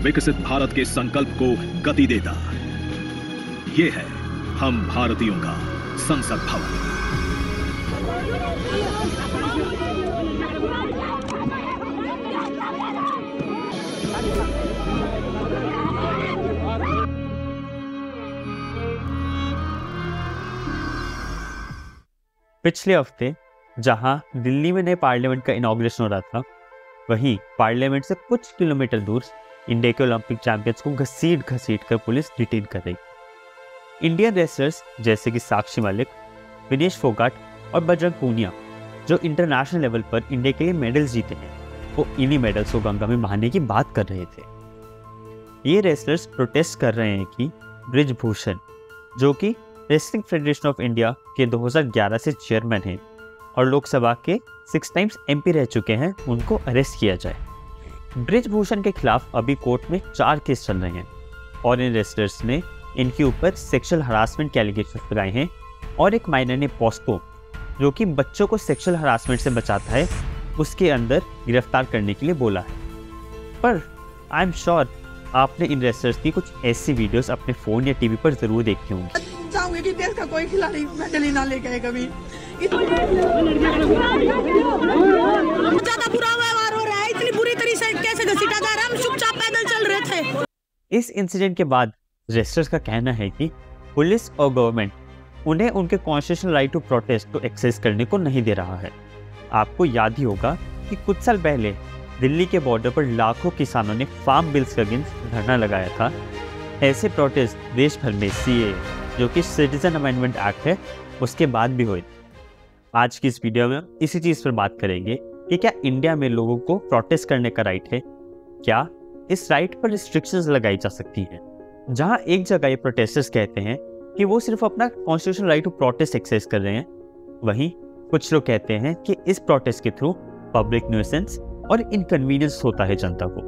विकसित भारत के संकल्प को गति देता। ये है हम भारतीयों का संसद भवन। पिछले हफ्ते जहां दिल्ली में नए पार्लियामेंट का इनॉग्रेशन हो रहा था, वहीं पार्लियामेंट से कुछ किलोमीटर दूर इंडिया के ओलंपिक चैंपियंस को घसीट कर पुलिस डिटेन कर रही। इंडियन रेसलर्स जैसे कि साक्षी मलिक, विनेश फोगाट और बजरंग पूनिया जो इंटरनेशनल लेवल पर इंडिया के लिए मेडल्स जीते हैं, वो इन्हीं मेडल्स को गंगा में बहाने की बात कर रहे थे। ये रेसलर्स प्रोटेस्ट कर रहे हैं कि ब्रिजभूषण, जो कि रेसलिंग फेडरेशन ऑफ इंडिया के 2011 से चेयरमैन हैं और लोकसभा के 6 टाइम्स एमपी रह चुके हैं, उनको अरेस्ट किया जाए। ब्रिजभूषण के खिलाफ अभी कोर्ट में 4 केस चल रहे हैं और इन रेसलर्स ने इनके ऊपर सेक्सुअल हरासमेंट के एलिगेशंस लगाए हैं और एक माइनर ने पॉस्को, जो कि बच्चों को सेक्सुअल हरासमेंट से बचाता है, उसके अंदर गिरफ्तार करने के लिए बोला है। पर आई एम श्योर आपने इन रेसलर्स की कुछ ऐसी वीडियोस अपने फोन या टीवी पर जरूर देखी होंगी। चाहूंगी कि देश का कोई खिलाड़ी मेडल ही ना लेके आए कभी। ज्यादा बुरा व्यवहार हो रहा है, इतनी बुरी तरीके से कैसे घसीटा जा रहा है, हम चुपचाप पैदल चल रहे थे। इस इंसिडेंट के बाद रेसलर्स का कहना है कि पुलिस और गवर्नमेंट उन्हें उनके कॉन्स्टिट्यूशनल राइट टू प्रोटेस्ट को एक्सेस करने को नहीं दे रहा है। आपको याद ही होगा कि कुछ साल पहले दिल्ली के बॉर्डर पर लाखों किसानों ने फार्म बिल्स के अगेंस्ट धरना लगाया था। ऐसे प्रोटेस्ट देश भर में सीए, जो कि सिटीजन अमेंडमेंट एक्ट है, उसके बाद भी हुए। आज की इस वीडियो में हम इसी चीज़ पर बात करेंगे कि क्या इंडिया में लोगों को प्रोटेस्ट करने का राइट है, क्या इस राइट पर रिस्ट्रिक्शंस लगाई जा सकती हैं। जहां एक जगह ये प्रोटेस्टर्स कहते हैं कि वो सिर्फ अपना constitutional right to protest access कर रहे हैं, वहीं कुछ लोग कहते हैं कि इस प्रोटेस्ट के थ्रू पब्लिक न्यूसेंस और इनकन्वीनियंस होता है जनता को।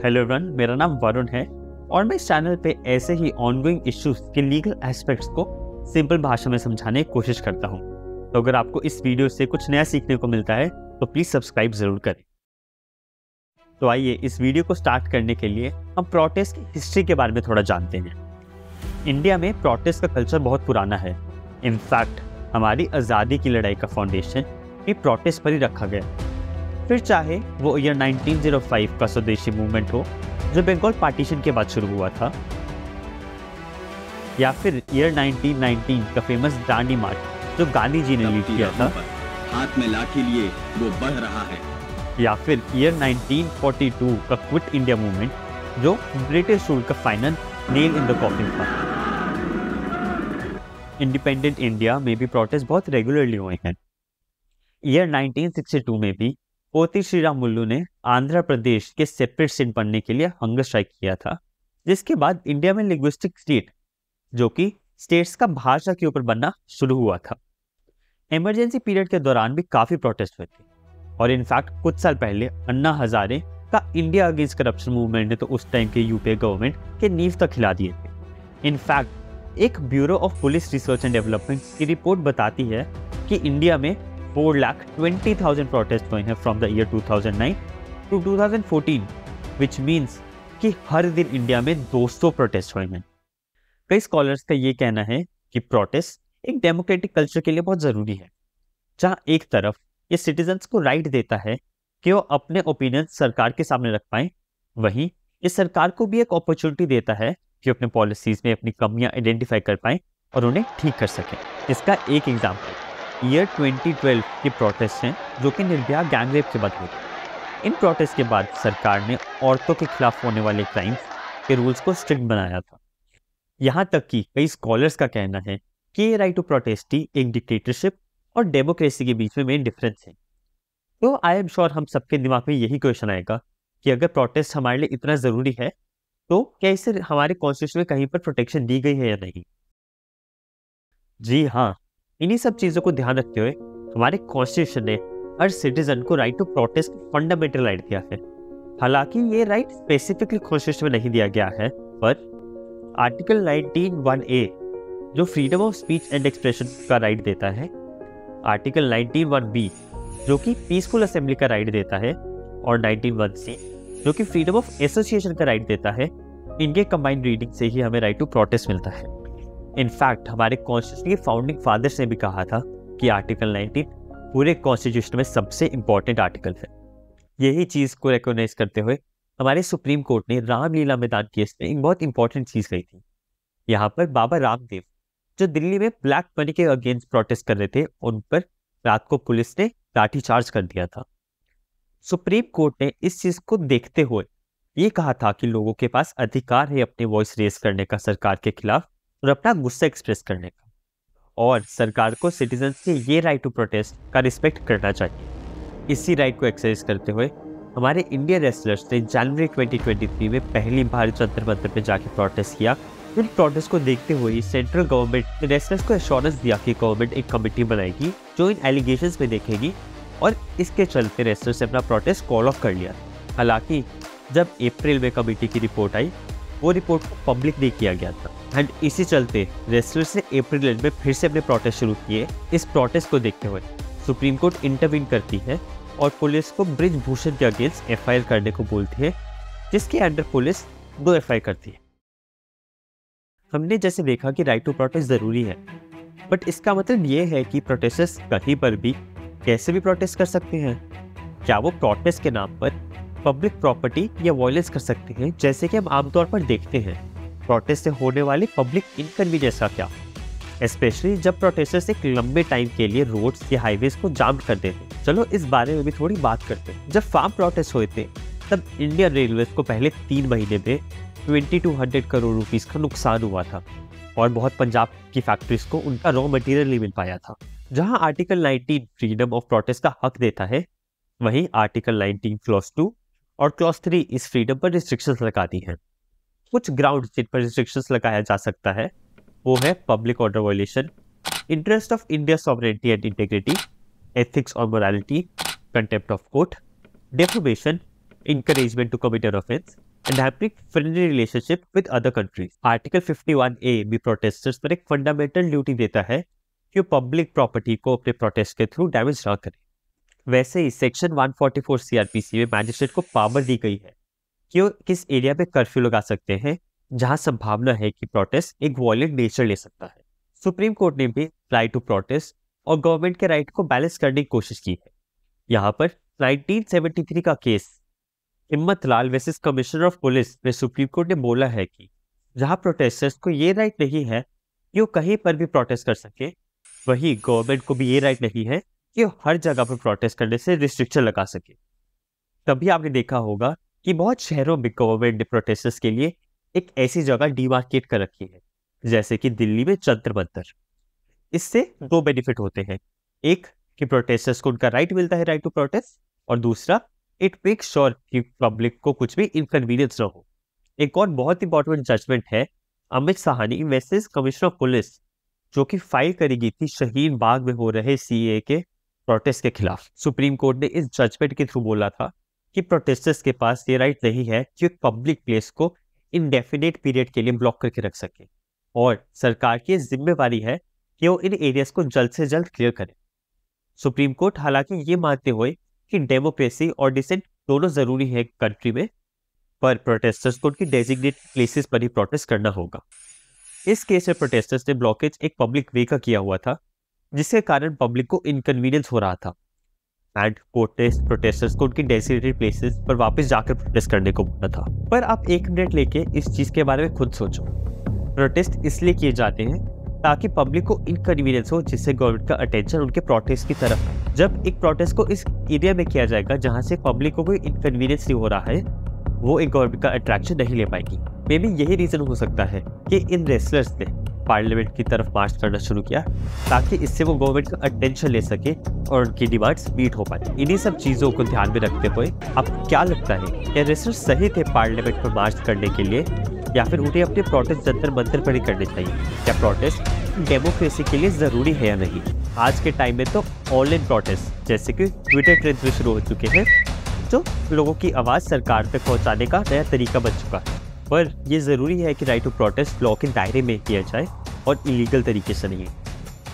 हेलो एवरीवन, मेरा नाम वरुण है और मैं इस चैनल पे ऐसे ही ऑनगोइंग इश्यूज के लीगल एस्पेक्ट्स को सिंपल भाषा में समझाने की कोशिश करता हूँ। तो अगर आपको इस वीडियो से कुछ नया सीखने को मिलता है तो प्लीज सब्सक्राइब जरूर करें। तो आइए इस वीडियो को स्टार्ट करने के लिए हम प्रोटेस्ट की हिस्ट्री के बारे में थोड़ा जानते हैं। इंडिया में प्रोटेस्ट का कल्चर बहुत पुराना है। इनफैक्ट हमारी आज़ादी की लड़ाई का फाउंडेशन भी प्रोटेस्ट पर ही रखा गया। फिर चाहे वो ईयर 1905 का स्वदेशी मूवमेंट हो, जो बंगाल पार्टीशन के बाद शुरू हुआ था, या फिर ईयर 1919 का फेमस दांडी मार्च जो गांधी जी ने लीड किया था, हाथ में लाठी लिए वो बढ़ रहा है, या फिर ईयर 1942 का क्विट इंडिया मूवमेंट जो ब्रिटिश रूल का final nail in the coffin था। इंडिपेंडेंट इंडिया में भी प्रोटेस्ट बहुत रेगुलरली हुए हैं। ईयर 1962 में भी पोती श्रीराम मुल्लू ने आंध्र प्रदेश के सेपरेट स्टेट बनने के लिए हंगर स्ट्राइक किया था, जिसके बाद इंडिया में लिंग्विस्टिक स्टेट, जो कि स्टेट्स का भाषा के ऊपर बनना शुरू हुआ था। इमरजेंसी पीरियड के दौरान भी काफी प्रोटेस्ट हुए थे और इनफैक्ट कुछ साल पहले अन्ना हजारे का इंडिया अगेंस्ट करप्शन मूवमेंट ने तो उस टाइम के यूपीए गवर्नमेंट के नींव तक हिला दिए थे। इनफैक्ट एक bureau of police research and development की रिपोर्ट बताती है कि इंडिया में 4,20,000 प्रोटेस्ट हुए हैं from the year 2009 to 2014, which means कि हर दिन इंडिया में 200 प्रोटेस्ट हुए हैं। कई स्कॉलर्स का ये कहना है कि प्रोटेस्ट एक डेमोक्रेटिक कल्चर के लिए बहुत ज़रूरी है, जहां एक तरफ ये सिटीजन्स को राइट देता है कि वो अपने ओपिनियन सरकार के सामने रख पाएं, वहीं ये सरकार को भी एक अपॉर्चुनिटी देता है कि अपने पॉलिसीज में अपनी कमियां आइडेंटिफाई कर पाएं और उन्हें ठीक कर सकें। इसका एक एग्जाम्पल ईयर 2012 की प्रोटेस्ट हैं, जो कि निर्भया गैंग रेप के बाद हुई। इन प्रोटेस्ट के बाद सरकार ने औरतों के खिलाफ होने वाले क्राइम्स के रूल्स को स्ट्रिक्ट बनाया था। यहाँ तक कि कई स्कॉलर्स का कहना है कि ये राइट टू प्रोटेस्ट ही एक डिक्टेटरशिप और डेमोक्रेसी के बीच में मेन डिफरेंस है। तो आई एम श्योर हम सबके दिमाग में यही क्वेश्चन आएगा कि अगर प्रोटेस्ट हमारे लिए इतना ज़रूरी है, तो क्या इससे हमारे कॉन्स्टिट्यूशन में कहीं पर प्रोटेक्शन दी गई है या नहीं। जी हाँ, इन्हीं सब चीज़ों को ध्यान रखते हुए हमारे कॉन्स्टिट्यूशन ने हर सिटीजन को right to protest fundamental right दिया है। हालांकि ये राइट स्पेसिफिकली कॉन्स्टिट्यूशन में नहीं दिया गया है, पर आर्टिकल 19(1)(a जो freedom of speech and expression का राइट देता है, आर्टिकल 19(1)(b जो कि पीसफुल असेंबली का राइट देता है, और 19(1)(c जो कि फ्रीडम ऑफ एसोसिएशन का राइट देता है। इनके कंबाइंड रीडिंग से ही हमें राइट टू प्रोटेस्ट मिलता है। इनफैक्ट हमारे कॉन्स्टिट्यूशन के फाउंडिंग फादर्स ने भी कहा था कि आर्टिकल 19 पूरे कॉन्स्टिट्यूशन में सबसे इंपॉर्टेंट आर्टिकल है। यही चीज को रिकॉग्नाइज करते हुए हमारे सुप्रीम कोर्ट ने रामलीला मैदान केस में एक बहुत इंपॉर्टेंट चीज कही थी। यहाँ पर बाबा रामदेव जो दिल्ली में ब्लैक मनी के अगेंस्ट प्रोटेस्ट कर रहे थे, उन पर रात को पुलिस ने लाठीचार्ज कर दिया था। सुप्रीम कोर्ट ने इस चीज को देखते हुए ये कहा था कि लोगों के पास अधिकार है अपने वॉइस रेज करने का सरकार के खिलाफ और अपना गुस्सा एक्सप्रेस करने का, और सरकार को सिटीजन्स के ये राइट टू प्रोटेस्ट का रिस्पेक्ट करना चाहिए। इसी राइट को एक्सरसाइज करते हुए हमारे इंडियन रेसलर्स ने जनवरी 2023 में पहली बार जंतर मंतर पे जाके प्रोटेस्ट किया। इन प्रोटेस्ट को देखते हुए सेंट्रल गवर्नमेंट ने रेसलर्स को एश्योरेंस दिया कि गवर्नमेंट एक कमेटी बनाएगी जो इन एलिगेशंस में देखेगी, और इसके चलते रेसलर्स ने अपना प्रोटेस्ट कॉल ऑफ कर लिया। हालांकि जब अप्रैल में कमेटी की रिपोर्ट आई, वो रिपोर्ट को पब्लिक नहीं किया गया था, एंड इसी चलते रेसलर्स ने अप्रैल एंड में फिर से अपने प्रोटेस्ट शुरू किए। इस प्रोटेस्ट को देखते हुए सुप्रीम कोर्ट इंटरवीन करती है और पुलिस को ब्रिजभूषण के अगेंस्ट एफआईआर करने को बोलती है, जिसके अंडर पुलिस 2 एफआईआर करती है। हमने जैसे देखा कि राइट टू प्रोटेस्ट जरूरी है, बट इसका मतलब ये है कि प्रोटेस्टर्स कहीं पर भी कैसे भी प्रोटेस्ट कर सकते हैं? क्या वो प्रोटेस्ट के नाम पर पब्लिक प्रॉपर्टी या वायलेंस कर सकते हैं, जैसे कि हम आमतौर पर देखते हैं? प्रोटेस्ट से होने वाले पब्लिक इनकन्वीनियंस का क्या, स्पेशली जब प्रोटेस्टर्स एक लंबे टाइम के लिए रोड्स या हाईवेज को जाम कर देते हैं? चलो इस बारे में भी थोड़ी बात करते हैं। जब फार्म प्रोटेस्ट हुए थे तब इंडियन रेलवे को पहले 3 महीने में 2200 करोड़ रुपीस का नुकसान हुआ था, और बहुत पंजाब की फैक्ट्रीज को उनका रॉ मटेरियल नहीं मिल पाया था। जहां आर्टिकल 19 फ्रीडम ऑफ प्रोटेस्ट का हक देता है, वहीं आर्टिकल 19 क्लॉज 2 और क्लॉज 3 इस फ्रीडम पर रिस्ट्रिक्शंस लगाती हैं। कुछ ग्राउंड जिन पर रिस्ट्रिक्शंस लगाया जा सकता है वो है public order violation, interest of India sovereignty and integrity, ethics और morality, contempt of court, defamation, encouragement to commit an offense, and having friendly relationship with other countries. Article 51A भी protesters पर एक फंडामेंटल ड्यूटी देता है कि वो public property को अपने प्रोटेस्ट के थ्रू डैमेज ना करें। वैसे ही सेक्शन 144 CRPC में मैजिस्ट्रेट को पावर दी गई है कि वो किस एरिया पे कर्फ्यू लगा सकते हैं जहां संभावना है कि प्रोटेस्ट एक वायलेंट नेचर ले सकता है। सुप्रीम कोर्ट ने भी राइट टू प्रोटेस्ट और गवर्नमेंट के राइट को बैलेंस करने की कोशिश की है। यहाँ पर 1973 का केस हिम्मत लाल वर्सेस कमिश्नर ऑफ पुलिस में सुप्रीम कोर्ट ने बोला है कि जहां प्रोटेस्टर्स को ये राइट नहीं है कि वो कहीं पर भी प्रोटेस्ट कर सके, वही गवर्नमेंट को भी ये राइट नहीं है कि वो हर जगह पर प्रोटेस्ट करने से रिस्ट्रिक्शन लगा सके। तभी आपने देखा होगा कि बहुत शहरों में गवर्नमेंट ने प्रोटेस्टर्स के लिए एक ऐसी जगह डिमार्केट कर रखी है, जैसे कि दिल्ली में जंतर मंतर। इससे 2 बेनिफिट होते हैं, एक कि प्रोटेस्टर्स को उनका राइट मिलता है राइट टू प्रोटेस्ट, और दूसरा इट मेक श्योर कि पब्लिक को कुछ भी इनकन्वीनियंस ना हो। एक और बहुत इंपॉर्टेंट जजमेंट है Amit Sahni versus commissioner of police, जो कि फाइल करी गई थी शहीन बाग में हो रहे CAA के प्रोटेस्ट के खिलाफ। सुप्रीम कोर्ट ने इस जजमेंट के थ्रू बोला था कि प्रोटेस्टर्स के पास ये राइट नहीं है कि एक पब्लिक प्लेस को इंडेफिनेट पीरियड के लिए ब्लॉक करके रख सके, और सरकार की जिम्मेवारी है कि वो इन एरियाज को जल्द से जल्द क्लियर करे। सुप्रीम कोर्ट हालांकि ये मानते हुए कि डेमोक्रेसी और डिसेंट दोनों जरूरी है कंट्री में, पर प्रोटेस्टर्स को उनकी डेजिग्नेटेड प्लेसेस पर ही प्रोटेस्ट करना होगा। इस केस में प्रोटेस्टर्स ने ब्लॉकेज एक पब्लिक वे का किया हुआ था, जिसके कारण पब्लिक को इनकन्वीनियंस हो रहा था, एंड कोर्ट ने प्रोटेस्टर्स को उनकी डेजिग्नेटेड प्लेसेस पर वापस जाकर प्रोटेस्ट करने को बोला था। पर आप 1 मिनट लेके इस चीज के बारे में खुद सोचो। प्रोटेस्ट इसलिए किए जाते हैं ताकि पब्लिक को इनकन्वीनियंस हो, जिससे गवर्नमेंट का अटेंशन उनके प्रोटेस्ट की तरफ है। जब एक प्रोटेस्ट को इस एरिया में किया जाएगा जहां से पब्लिक को कोई इनकन्वीनियंस नहीं हो रहा है, वो एक गवर्नमेंट का अट्रैक्शन नहीं ले पाएगी। मे बी यही रीजन हो सकता है कि इन रेसलर्स ने पार्लियामेंट की तरफ मार्च करना शुरू किया, ताकि इससे वो गवर्नमेंट का अटेंशन ले सके और उनकी डिमांड्स मीट हो पाए। इन्हीं सब चीजों को ध्यान में रखते हुए आपको क्या लगता है, क्या रेसलर्स सही थे पार्लियामेंट पर मार्च करने के लिए, या फिर उन्हें अपने प्रोटेस्ट जंतर मंतर पर ही करने चाहिए? क्या प्रोटेस्ट डेमोक्रेसी के लिए जरूरी है या नहीं? आज के टाइम में तो ऑनलाइन प्रोटेस्ट जैसे कि ट्विटर ट्रेंड्स भी शुरू हो चुके हैं, जो लोगों की आवाज़ सरकार तक पहुंचाने का नया तरीका बन चुका है। पर यह ज़रूरी है कि राइट टू प्रोटेस्ट लॉ के दायरे में किया जाए और इलीगल तरीके से नहीं।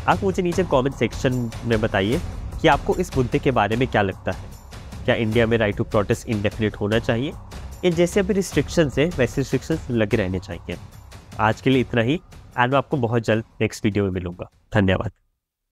आप मुझे नीचे कमेंट सेक्शन में बताइए कि आपको इस मुद्दे के बारे में क्या लगता है। क्या इंडिया में राइट टू प्रोटेस्ट इंडेफिनिट होना चाहिए कि जैसे अभी रिस्ट्रिक्शंस है वैसे रिस्ट्रिक्शंस लगे रहने चाहिए। आज के लिए इतना ही, एंड मैं आपको बहुत जल्द नेक्स्ट वीडियो में मिलूंगा। धन्यवाद।